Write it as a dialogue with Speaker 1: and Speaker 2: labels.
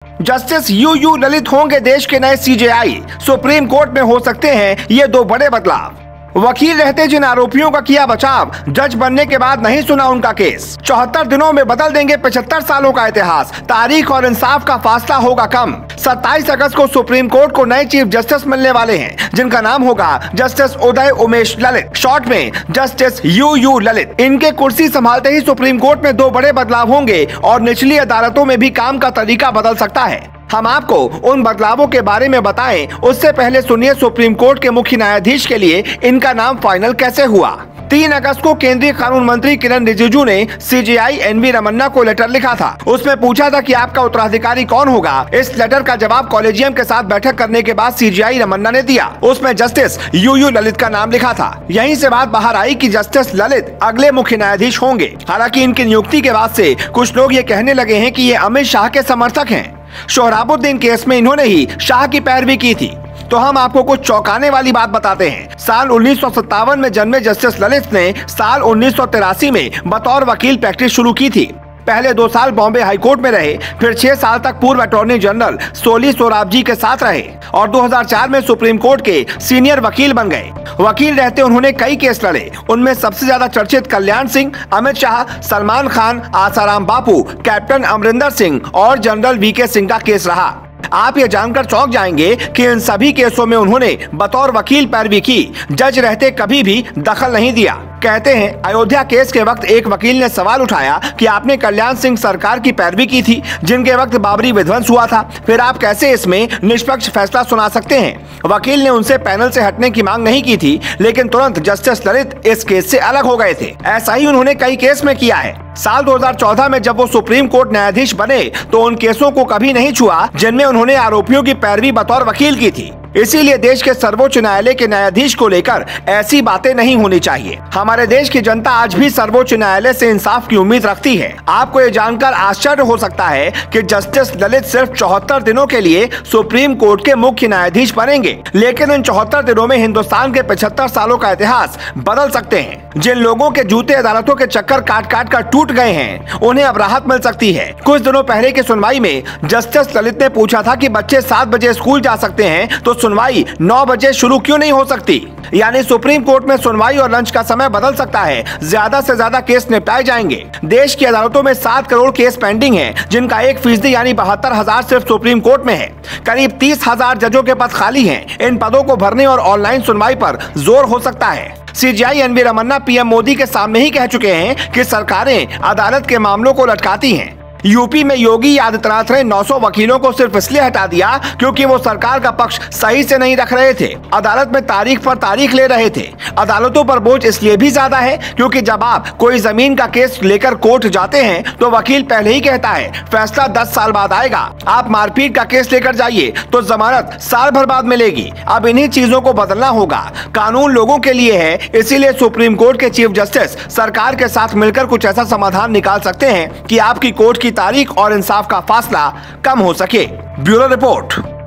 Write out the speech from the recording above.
Speaker 1: Justice U Lalit होंगे देश के नए सीजेआई। सुप्रीम कोर्ट में हो सकते हैं ये दो बड़े बदलाव। वकील रहते जिन आरोपियों का किया बचाव, जज बनने के बाद नहीं सुना उनका केस। 74 दिनों में बदल देंगे 75 सालों का इतिहास। तारीख और इंसाफ का फासला होगा कम। 27 अगस्त को सुप्रीम कोर्ट को नए चीफ जस्टिस मिलने वाले हैं, जिनका नाम होगा जस्टिस उदय उमेश ललित, शॉर्ट में जस्टिस यू ललित। इनके कुर्सी संभालते ही सुप्रीम कोर्ट में दो बड़े बदलाव होंगे और निचली अदालतों में भी काम का तरीका बदल सकता है। हम आपको उन बदलावों के बारे में बताएं, उससे पहले सुनिए सुप्रीम कोर्ट के मुख्य न्यायाधीश के लिए इनका नाम फाइनल कैसे हुआ। 3 अगस्त को केंद्रीय कानून मंत्री किरण रिजिजू ने सीजेआई एनवी रमन्ना को लेटर लिखा था। उसमें पूछा था कि आपका उत्तराधिकारी कौन होगा। इस लेटर का जवाब कॉलेजियम के साथ बैठक करने के बाद सीजेआई रमन्ना ने दिया। उसमें जस्टिस यू ललित का नाम लिखा था। यहीं से बात बाहर आई कि जस्टिस ललित अगले मुख्य न्यायाधीश होंगे। हालांकि इनकी नियुक्ति के बाद से कुछ लोग ये कहने लगे हैं कि ये अमित शाह के समर्थक हैं। सोहराबुद्दीन केस में इन्होंने ही शाह की पैरवी की थी। तो हम आपको कुछ चौंकाने वाली बात बताते हैं। साल 1957 में जन्मे जस्टिस ललित ने साल 1983 में बतौर वकील प्रैक्टिस शुरू की थी। पहले 2 साल बॉम्बे हाईकोर्ट में रहे, फिर 6 साल तक पूर्व अटॉर्नी जनरल सोली सोराबजी के साथ रहे और 2004 में सुप्रीम कोर्ट के सीनियर वकील बन गए। वकील रहते उन्होंने कई केस लड़े। उनमें सबसे ज्यादा चर्चित कल्याण सिंह, अमित शाह, सलमान खान, आसाराम बापू, कैप्टन अमरिंदर सिंह और जनरल वीके सिंह का केस रहा। आप ये जानकर चौंक जाएंगे कि इन सभी केसों में उन्होंने बतौर वकील पैरवी की। जज रहते कभी भी दखल नहीं दिया। कहते हैं अयोध्या केस के वक्त एक वकील ने सवाल उठाया कि आपने कल्याण सिंह सरकार की पैरवी की थी, जिनके वक्त बाबरी विध्वंस हुआ था, फिर आप कैसे इसमें निष्पक्ष फैसला सुना सकते हैं। वकील ने उनसे पैनल से हटने की मांग नहीं की थी, लेकिन तुरंत जस्टिस ललित इस केस से अलग हो गए थे। ऐसा ही उन्होंने कई केस में किया है। साल 2014 में जब वो सुप्रीम कोर्ट न्यायाधीश बने तो उन केसों को कभी नहीं छुआ जिनमें उन्होंने आरोपियों की पैरवी बतौर वकील की थी। इसीलिए देश के सर्वोच्च न्यायालय के न्यायाधीश को लेकर ऐसी बातें नहीं होनी चाहिए। हमारे देश की जनता आज भी सर्वोच्च न्यायालय से इंसाफ की उम्मीद रखती है। आपको ये जानकर आश्चर्य हो सकता है कि जस्टिस ललित सिर्फ 74 दिनों के लिए सुप्रीम कोर्ट के मुख्य न्यायाधीश बनेंगे, लेकिन इन 74 दिनों में हिंदुस्तान के 75 सालों का इतिहास बदल सकते हैं। जिन लोगों के जूते अदालतों के चक्कर काट काट कर टूट गए हैं, उन्हें अब राहत मिल सकती है। कुछ दिनों पहले की सुनवाई में जस्टिस ललित ने पूछा था कि बच्चे 7 बजे स्कूल जा सकते हैं तो सुनवाई 9 बजे शुरू क्यों नहीं हो सकती। यानी सुप्रीम कोर्ट में सुनवाई और लंच का समय बदल सकता है। ज्यादा से ज्यादा केस निपटाए जाएंगे। देश की अदालतों में 7 करोड़ केस पेंडिंग हैं, जिनका 1% यानी 72,000 सिर्फ सुप्रीम कोर्ट में है। करीब 30,000 जजों के पद खाली हैं। इन पदों को भरने और ऑनलाइन सुनवाई पर जोर हो सकता है। सीजेआई एनवी रमन्ना पीएम मोदी के सामने ही कह चुके हैं कि सरकारें अदालत के मामलों को लटकाती हैं। यूपी में योगी आदित्यनाथ ने 900 वकीलों को सिर्फ इसलिए हटा दिया क्योंकि वो सरकार का पक्ष सही से नहीं रख रहे थे। अदालत में तारीख पर तारीख ले रहे थे। अदालतों पर बोझ इसलिए भी ज्यादा है क्योंकि जब आप कोई जमीन का केस लेकर कोर्ट जाते हैं तो वकील पहले ही कहता है फैसला 10 साल बाद आएगा। आप मारपीट का केस लेकर जाइए तो जमानत साल भर बाद मिलेगी। अब इन्हीं चीजों को बदलना होगा। कानून लोगों के लिए है, इसीलिए सुप्रीम कोर्ट के चीफ जस्टिस सरकार के साथ मिलकर कुछ ऐसा समाधान निकाल सकते हैं कि आपकी कोर्ट की तारीख और इंसाफ का फासला कम हो सके। Bureau report.